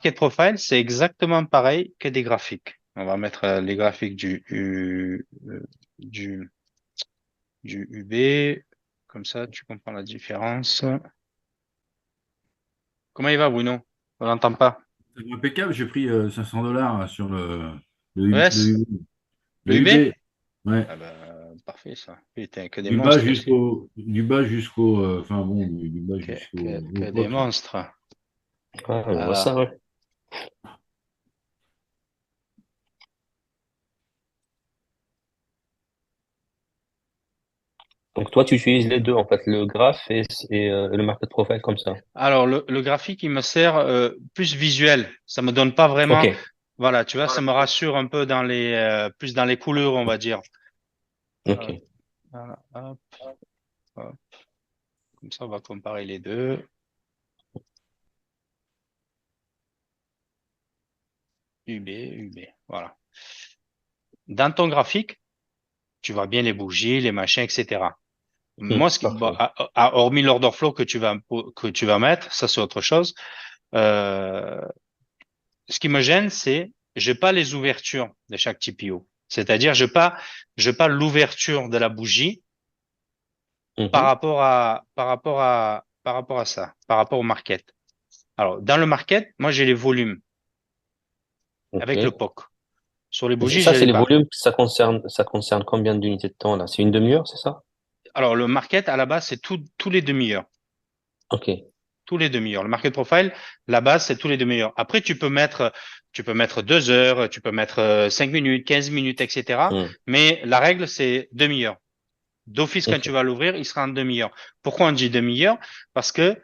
market profile, c'est exactement pareil que des graphiques. On va mettre les graphiques du, du UB. Comme ça, tu comprends la différence. Comment il va, Bruno? On l'entend pas. C'est impeccable, j'ai pris 500 dollars sur ES? le Le UB? UB. Ouais. Ah bah, parfait, ça. Putain, que des Du bas monstres aussi. jusqu'au, enfin bon, du bas jusqu'au Que au des POC, là. monstres. Ouais, je vois ça, Alors, ouais. Donc toi, tu utilises les deux, en fait, le graphe et le market profile comme ça. alors le graphique, il me sert plus visuel. Ça me donne pas Ok, vraiment. Voilà, tu vois, ça me rassure un peu dans les plus dans les couleurs, on va dire. ok. Euh, voilà, hop, hop. Comme ça, on va comparer les deux. UB, UB. Voilà. Dans ton graphique, tu vois bien les bougies, les machins, etc. Moi, bon, Parfait. hormis l'order flow que tu vas mettre, ça c'est autre chose. Euh, Ce qui me gêne, c'est j'ai pas les ouvertures de chaque TPO. C'est-à-dire, j'ai pas l'ouverture de la bougie Mhm. par rapport à ça, par rapport au market. Alors, dans le market, moi, j'ai les volumes Ok. avec le POC. Sur les Et bougies, je ça, c'est l'ai les pas. volumes, ça concerne combien d'unités de temps là? C'est une demi-heure, c'est ça? Alors, le market, à la base, c'est tous les demi-heures. Ok. Tous les demi-heures. Le market profile, la base, c'est tous les demi-heures. Après, tu peux mettre 2 heures, tu peux mettre 5 minutes, 15 minutes, etc. Hmm. Mais la règle, c'est demi-heure. D'office, quand tu Ok. vas l'ouvrir, il sera en demi-heure. Pourquoi on dit demi-heure? Parce que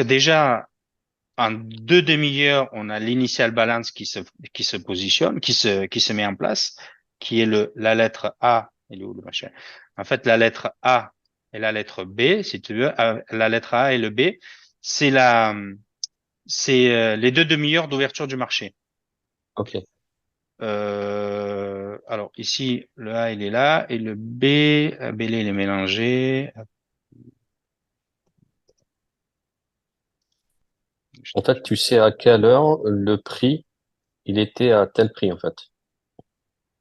déjà, en 2 demi-heures, on a l'initial balance qui se positionne, qui se met en place, qui est la lettre A. Il est où le machin? En fait, la lettre A et la lettre B, si tu veux, la lettre A et le B, c'est les 2 demi-heures d'ouverture du marché. Ok. Alors ici, le A, il est là, et le B, là, il est mélangé. En fait, tu sais à quelle heure le prix, il était à tel prix, en fait,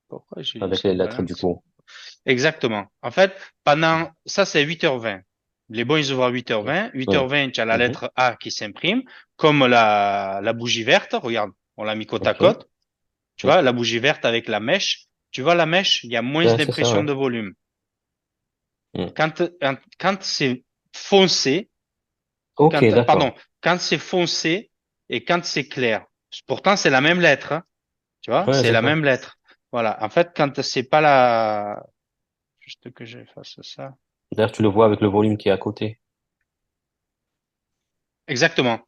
Pourquoi j'ai avec les l'initial lettres du balance? coup. Exactement. En fait, ça, c'est 8h20. Les bons, ils ouvrent à 8h20. Oui. 8h20, tu as la Mhm. lettre A qui s'imprime, comme la bougie verte. Regarde, on l'a mis côte à Ok. côte. Tu Oui. vois, la bougie verte avec la mèche. Tu vois, la mèche, il y a moins Ouais, c'est ça, d'impression ouais. de volume. Hmm. Quand c'est foncé, Ok, pardon, d'accord. quand c'est foncé et quand c'est clair. Pourtant, c'est la même lettre, hein. Tu vois, Ouais, c'est c'est la ça. même lettre. Voilà. En fait, quand c'est pas la, juste que je fasse ça. D'ailleurs, tu le vois avec le volume qui est à côté. Exactement.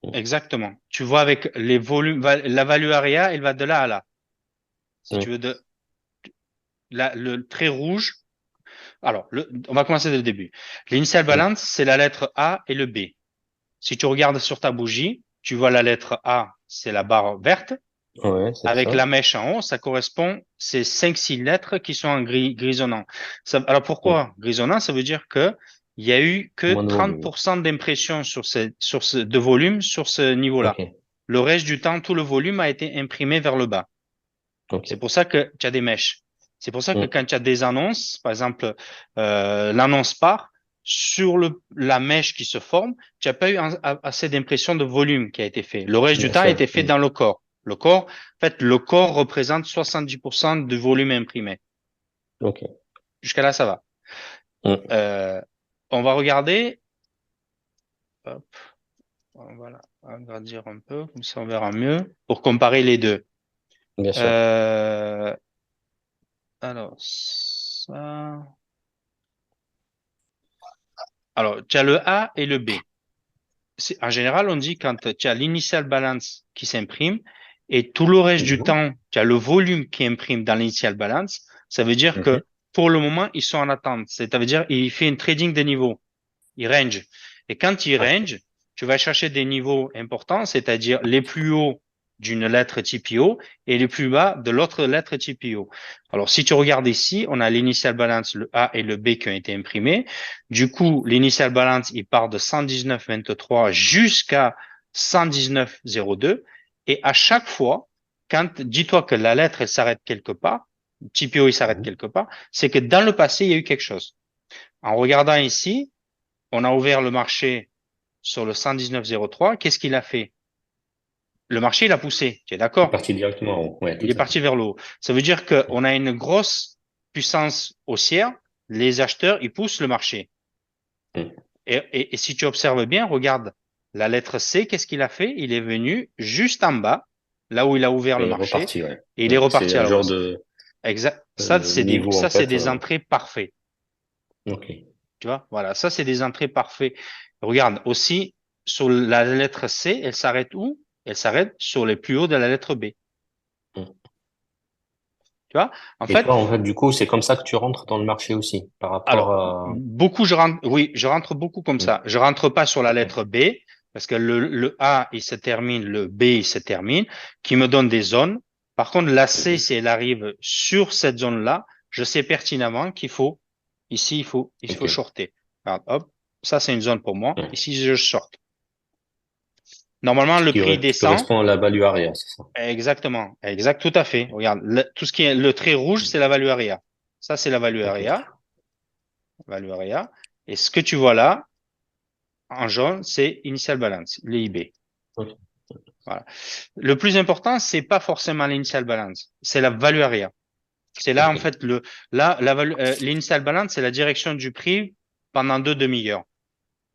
Hmm. Exactement. Tu vois avec les volumes, la value area, elle va de là à là. Si tu Oui. veux le trait rouge. Alors, on va commencer dès le début. L'initial Hmm. balance, c'est la lettre A et le B. Si tu regardes sur ta bougie, tu vois la lettre A, c'est la barre verte. Ouais, c'est Avec ça. la mèche en haut, ça correspond, c'est 5, 6 lettres qui sont en grisonnant. Alors Hmm. pourquoi grisonnant? Ça veut dire que il y a eu que Moins de volume. 30% d'impression de volume sur ce niveau-là. Ok. Le reste du temps, tout le volume a été imprimé vers le bas. C'est Ok. pour ça que tu as des mèches. C'est pour ça que Hmm. quand tu as des annonces, par exemple, l'annonce part, sur la mèche qui se forme, tu n'as pas eu assez d'impression de volume qui a été fait. Le reste du Bien temps a sûr. été fait Hmm. dans le corps. En fait, le corps représente 70% du volume imprimé. Ok. Jusqu'à là, ça va. Hmm. Euh, on va regarder, hop, on va agrandir un peu, comme ça on verra mieux, pour comparer les deux. Bien sûr. Euh, alors, ça. Alors, tu as le A et le B. En général, on dit quand tu as l'initial balance qui s'imprime et tout le reste du Mhm. temps, tu as le volume qui imprime dans l'initial balance, ça veut dire Mhm. que pour le moment, ils sont en attente. Ça veut dire il fait une trading de niveau, il range. Et quand il Ok. range, tu vas chercher des niveaux importants, c'est-à-dire les plus hauts d'une lettre TPO et les plus bas de l'autre lettre TPO. Alors, si tu regardes ici, on a l'initial balance, le A et le B qui ont été imprimés. Du coup, l'initial balance, il part de 119,23 jusqu'à 119,02. Et à chaque fois, dis-toi que la lettre, elle s'arrête quelque part, TPO, il s'arrête quelque part, c'est que dans le passé, il y a eu quelque chose. En regardant ici, on a ouvert le marché sur le 119,03. Qu'est-ce qu'il a fait? Le marché, il a poussé. Tu es Il est d'accord? parti directement en haut. Ouais, Il tout est à fait. parti vers le haut. Ça veut dire qu'on a une grosse puissance haussière. Les acheteurs, ils poussent le marché. Mm. Et si tu observes bien, regarde la lettre C, qu'est-ce qu'il a fait? Il est venu juste en bas, là où il a ouvert le Et il est marché, reparti, ouais. et il est Ouais. C'est reparti à un la genre hausse. de Exact. Ça, niveau, en c'est fait. des entrées parfaites. Ok. Tu vois? Voilà. Ça, c'est des entrées parfaites. Regarde aussi, sur la lettre C, elle s'arrête où? Elle s'arrête sur les plus hauts de la lettre B. Mm. Tu vois? En Et fait, toi, en fait, du coup, c'est comme ça que tu rentres dans le marché aussi, par rapport alors, à... beaucoup, oui, je rentre beaucoup comme Mm. ça. Je rentre pas sur la Ok. lettre B, parce que le A, il se termine, le B, il se termine, qui me donne des zones. Par contre, la C, Mhm. si elle arrive sur cette zone-là, je sais pertinemment qu'il faut, ici, il faut Ok. shorter. Alors, hop, ça, c'est une zone pour moi. Ouais. Ici, je short. Normalement, le prix Qui descend. correspond à la value area, c'est ça? Exactement. Exact, tout à fait. Regarde, tout ce qui est le trait rouge, c'est la value area. Ça, c'est la value Ok. area. Value area. Et ce que tu vois là, en jaune, c'est initial balance, l'IB. Ok. Voilà. Le plus important, c'est pas forcément l'initial balance, c'est la value area. C'est là, en Ok. fait, l'initial balance, c'est la direction du prix pendant deux demi-heures.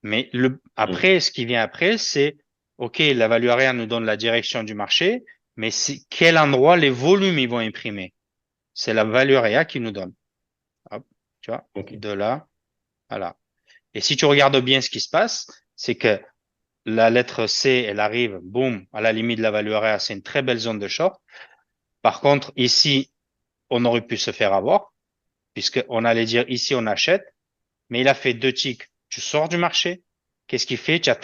Mais Mm. après, ce qui vient après, c'est, OK, la value area nous donne la direction du marché, mais c'est quel endroit les volumes ils vont imprimer. C'est la value area qui nous donne. Hop, tu vois, Ok. de là à là. Et si tu regardes bien ce qui se passe, c'est que la lettre C, elle arrive, boum, à la limite de la value area, c'est une très belle zone de short. Par contre, ici, on aurait pu se faire avoir, puisqu'on allait dire ici, on achète, mais il a fait deux ticks. Tu sors du marché. Qu'est-ce qu'il fait? Ah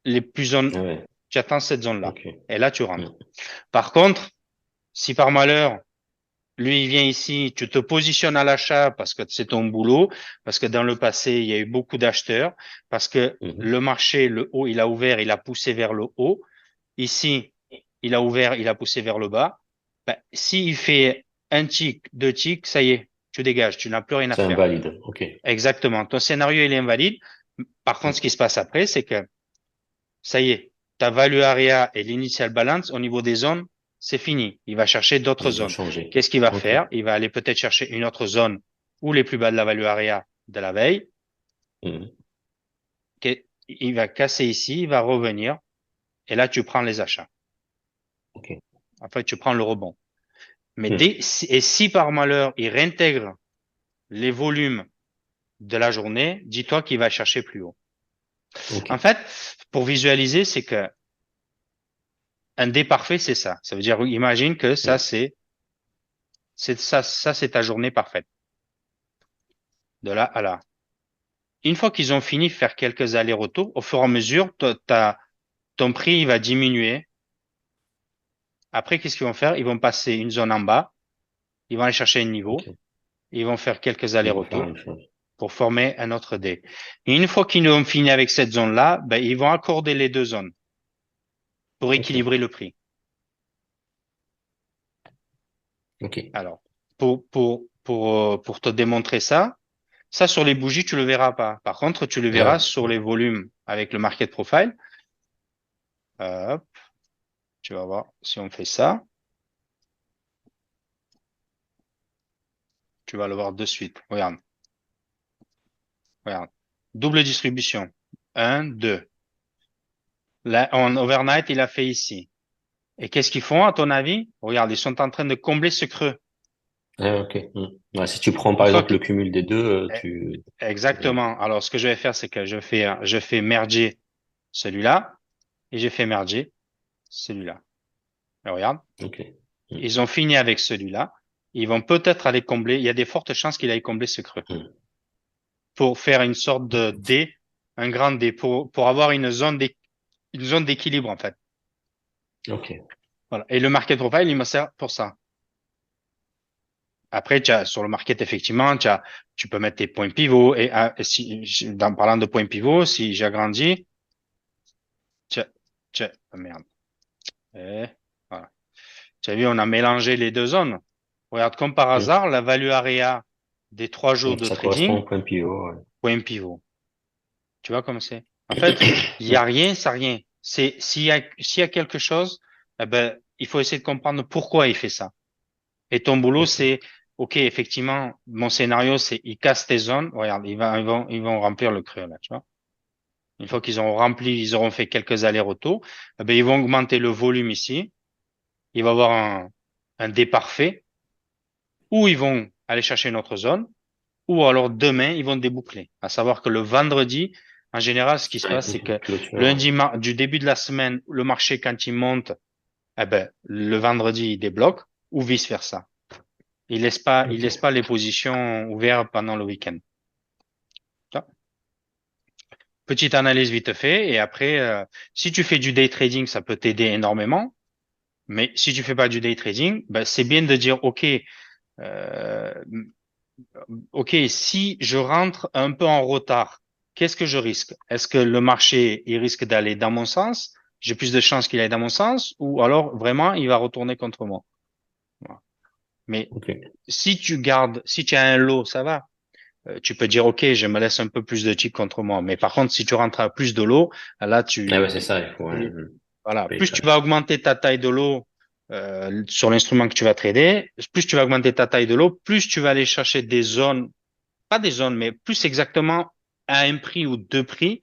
ouais. Tu attends cette zone-là. Ok. Et là, tu Mm. rentres. Par contre, si par malheur, lui, il vient ici, tu te positionnes à l'achat parce que c'est ton boulot, parce que dans le passé, il y a eu beaucoup d'acheteurs, parce que Mhm. le marché, le haut, il a ouvert, il a poussé vers le haut. Ici, il a ouvert, il a poussé vers le bas. Ben, s'il fait un tick, deux ticks, ça y est, tu dégages, tu n'as plus rien à C'est faire. invalide. Ok. Exactement. Ton scénario, il est invalide. Par contre, ce qui se Mm. passe après, c'est que ça y est, ta value area et l'initial balance au niveau des zones, c'est fini. Il va chercher d'autres Ils ont zones. changé. Qu'est-ce qu'il va Ok. faire? Il va aller peut-être chercher une autre zone ou les plus bas de la value area de la veille. Mhm. Il va casser ici, il va revenir et là, tu prends les achats. Ok. Après, tu prends le rebond. Mais Mm. et si par malheur, il réintègre les volumes de la journée, dis-toi qu'il va chercher plus haut. Ok. En fait, pour visualiser, c'est que un dé parfait, c'est ça. Ça veut dire, imagine que Mm. ça, c'est ta journée parfaite. De là à là. Une fois qu'ils ont fini de faire quelques allers-retours, au fur et à mesure, ton prix, il va diminuer. Après, qu'est-ce qu'ils vont faire? Ils vont passer une zone en bas. Ils vont aller chercher un niveau. Ok. Ils vont faire quelques Ils vont faire la allers-retours même chose. pour former un autre dé. Et une fois qu'ils ont fini avec cette zone-là, ben, ils vont accorder les deux zones pour Ok. équilibrer le prix. Ok. Alors, pour te démontrer ça sur les bougies, tu le verras pas. Par contre, tu le Ah verras ouais. sur les volumes avec le market profile. Hop, tu vas voir si on fait ça, tu vas le voir de suite. Regarde, regarde. Double distribution. Un, deux. Là, en overnight, il a fait ici. Et qu'est-ce qu'ils font, à ton avis? Regarde, ils sont en train de combler ce creux. Ah, ok. Mm. Ouais, si tu prends Une par fois exemple que, le cumul des deux, eh, tu gagnes. exactement. Alors, ce que je vais faire, c'est que je fais merger celui-là et je fais merger celui-là. Et regarde. Ok. Mm. Ils ont fini avec celui-là. Ils vont peut-être aller combler. Il y a des fortes chances qu'il aille combler ce creux Mm. pour faire une sorte de D, un grand D, pour avoir une zone d'équilibre, en fait. Ok. Voilà. Et le market profile, il me sert pour ça. Après, sur le market, effectivement, tu peux mettre tes points pivots. Et parlant de points pivots, si j'agrandis, tu as, Ah, merde. Et voilà. Tu as vu, on a mélangé les deux zones. Regarde, comme par hasard, la value area des 3 jours de Ça correspond trading, au point pivot. Ouais. point pivot. Tu vois comme c'est? En fait, il y a rien, ça rien. C'est, s'il y a quelque chose, eh ben, il faut essayer de comprendre pourquoi il fait ça. Et ton boulot, Ok. c'est, OK, effectivement, mon scénario, c'est, ils cassent tes zones. Regarde, ils vont remplir le creux, là, tu vois. Une fois qu'ils auront rempli, ils auront fait quelques allers-retours, eh ben, ils vont augmenter le volume ici. Il va y avoir un départ fait, ou ils vont aller chercher une autre zone, ou alors demain, ils vont déboucler. À savoir que le vendredi, en général, ce qui se Ouais, passe, c'est que clôture. lundi, du début de la semaine, le marché, quand il monte, eh ben, le vendredi, il débloque, ou vice-versa. Il laisse Ok. pas les positions ouvertes pendant le week-end. Ça. Petite analyse vite fait, et après, si tu fais du day trading, ça peut t'aider énormément. Mais si tu fais pas du day trading, ben, c'est bien de dire, euh, OK, si je rentre un peu en retard, qu'est-ce que je risque? Est-ce que le marché, il risque d'aller dans mon sens? J'ai plus de chances qu'il aille dans mon sens, ou alors vraiment, il va retourner contre moi. Voilà. Mais Ok. si tu as un lot, ça va. Tu peux dire, OK, je me laisse un peu plus de chiffres contre moi. Mais par contre, si tu rentres à plus de lot, là, Ah ouais, c'est ça, il faut voilà, payer plus tu cash. vas augmenter ta taille de lot sur l'instrument que tu vas trader, plus tu vas augmenter ta taille de lot, plus tu vas aller chercher des zones, pas des zones, mais plus exactement à un prix ou deux prix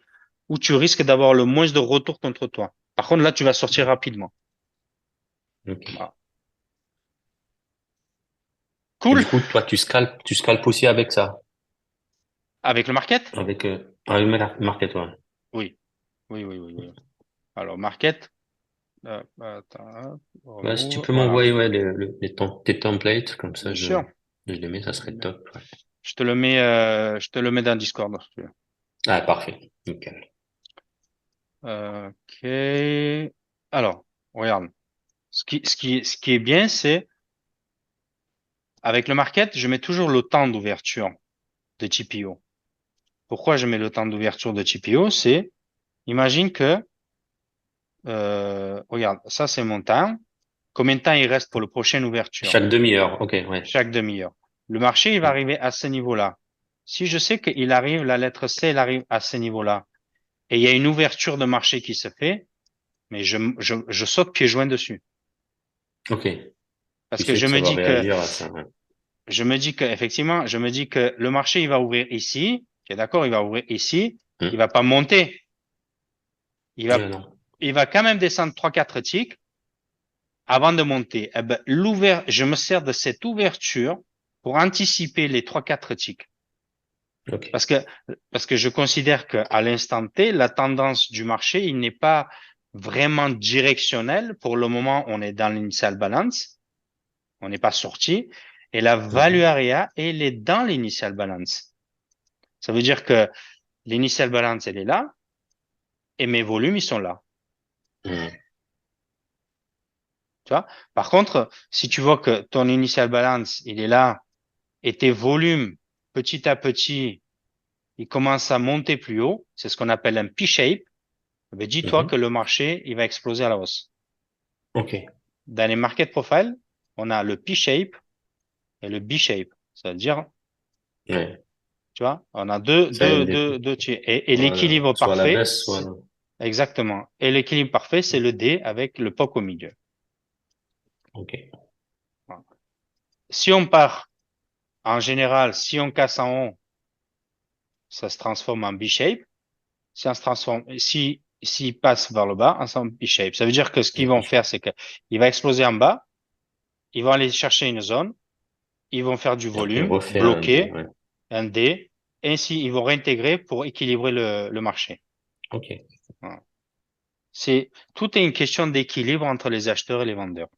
où tu risques d'avoir le moins de retour contre toi. Par contre, là, tu vas sortir rapidement. Ok. Voilà. Et Cool. du coup, toi, tu scalpes aussi avec ça, Avec le market? avec market, ouais. Oui, oui. Alors, market, attends, Ouais, si tu remove, peux voilà. m'envoyer ouais, tes templates, comme ça Bien sûr. je les mets, ça serait top. Ouais. Je te le mets dans Discord, si tu veux. Ah, parfait. Nickel. Ok. Alors, regarde. Ce qui est bien, c'est avec le market, je mets toujours le temps d'ouverture de TPO. Pourquoi je mets le temps d'ouverture de TPO? C'est, imagine que, regarde, ça c'est mon temps. Combien de temps il reste pour le prochaine ouverture? Chaque demi-heure, ok, ouais. Chaque demi-heure. Le marché, il va Mm. arriver à ce niveau-là. Si je sais qu'il arrive, la lettre C, elle arrive à ce niveau-là, et il y a une ouverture de marché qui se fait, mais je saute pieds joints dessus. Ok. Parce Tu que sais que ça va réagir à ça, ouais. je me dis que, effectivement, je me dis que le marché, il va ouvrir ici. Ok, d'accord, il va ouvrir ici. Il Mm. va pas monter. Il va, Ouais, non. il va quand même descendre trois, quatre ticks avant de monter. Eh ben, je me sers de cette ouverture pour anticiper les trois, quatre ticks. Ok. Parce que, parce que je considère qu'à l'instant T, la tendance du marché, il n'est pas vraiment directionnel. Pour le moment, on est dans l'initial balance. On n'est pas sorti. Et la value Mhm. area, elle est dans l'initial balance. Ça veut dire que l'initial balance, elle est là et mes volumes, ils sont là. Mm. Tu vois? Par contre, si tu vois que ton initial balance, il est là et tes volumes, petit à petit, ils commencent à monter plus haut, c'est ce qu'on appelle un P-shape, eh ben, dis-toi que Mhm. le marché, il va exploser à la hausse. Ok. Dans les market profiles, on a le P-shape et le B-shape. Ça veut dire, Ouais. tu vois, on a Ça aide des coups. et Voilà. l'équilibre Soit à la parfait, baisse, soit là. exactement. Et l'équilibre parfait, c'est le D avec le POC au milieu. Ok. Voilà. Si on part, en général, si on casse en haut, ça se transforme en B-shape. Si on se transforme, s'il passe vers le bas, en B-shape. Ça veut dire que ce qu'ils Et vont puis, faire, c'est que il va exploser en bas, ils vont aller chercher une zone, ils vont faire du et après, volume, refaire un dé, bloquer, ouais. un D, et ainsi ils vont réintégrer pour équilibrer le marché. Ok. Voilà. Tout est une question d'équilibre entre les acheteurs et les vendeurs.